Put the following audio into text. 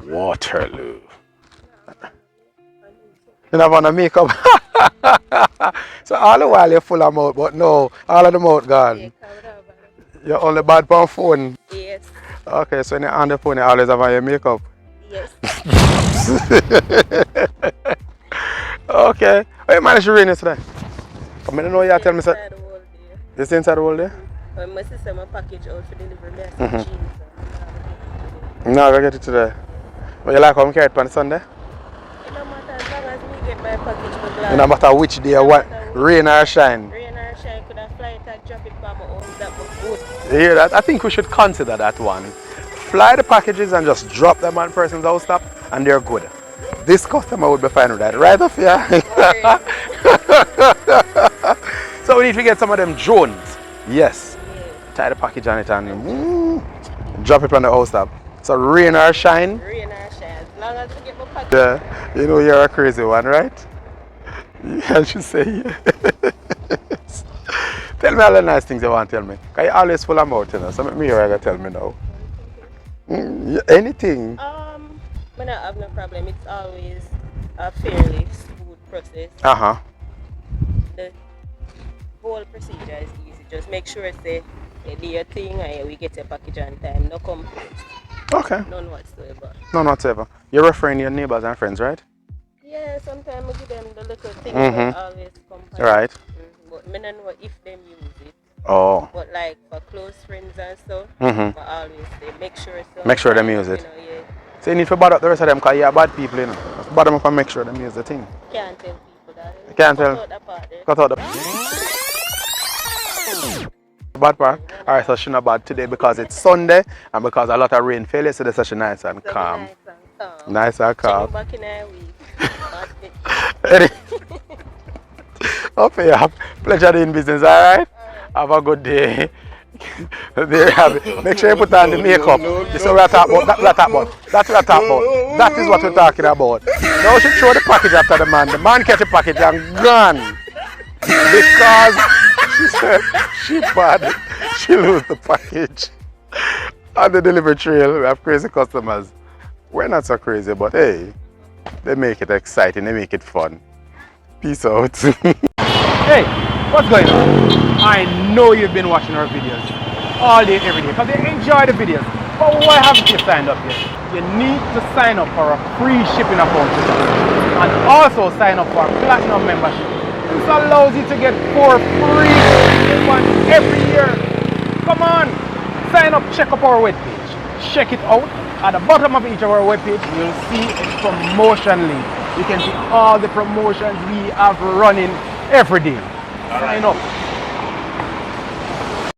Waterloo. You never want to make up. So all the while you're full of mouth, but no, all of the mouth gone. You're only bad for phone. Yes. Okay, so when you're on the phone, you always have on your makeup. Yes. Okay. How you managed to rain yesterday? I don't know you tell me. Inside the whole day. You stay inside the whole day? When my sister my package out for delivery, I said jeans. No, I get it today. But you like how I carry it on Sunday? It no matter as long as me get my package for glass. No matter which day, what, rain or shine. Rain or shine, could I fly it and drop it for my own, that was good. You hear that? I think we should consider that one. Fly the packages and just drop them on person's house top and they're good. This customer would be fine with that. Right off here. So we need to get some of them drones. Yes. Tie the package on it and drop it on the house top. So rain or shine. Rain or shine. As long as we get my package. Yeah. You know you're a crazy one, right? Yeah, I should say yes. Tell me all the nice things you want to tell me. Because you always full of mouth, you know. So make me hear what you tell me now. Anything. I don't have no problem. It's always a fairly smooth process. The whole procedure is easy. Just make sure it's you do your thing and we get your package on time. No complaints. Okay. None whatsoever. None whatsoever. You're referring to your neighbors and friends, right? Yeah, sometimes I give them the little things that always come. Right. But I don't know if them use it. Oh. But like for close friends and stuff, but always they make sure them use it. You know, yeah. So you need to bother up the rest of them because you're bad people, you know. Just bother them up and make sure them use the thing. Can't tell people that. You can't tell. Cut out that part there. Cut out the bad part. Alright, so she's not bad today because it's Sunday and because a lot of rain fell yesterday, so she's nice and calm. Nice and calm. Back in a week. Okay, yeah. Pleasure doing business, alright? Have a good day. There you have it. Make sure you put on the makeup. This is what we're talking about. That's what we're talking about. That is what we're talking about. Now she throw the package after the man. The man catch the package and gone. Because she said she bad. She lose the package. On the delivery trail, we have crazy customers. We're not so crazy, but hey, they make it exciting, they make it fun. Peace out. Hey, what's going on? I know you've been watching our videos all day, every day, because you enjoy the videos. But why haven't you signed up yet? You need to sign up for a free shipping account with us. And also sign up for a platinum membership. This allows you to get 4 free coupons every year. Come on, sign up, check up our webpage. Check it out. At the bottom of each of our webpage, you'll see a promotion link. You can see all the promotions we have running every day. Sign up.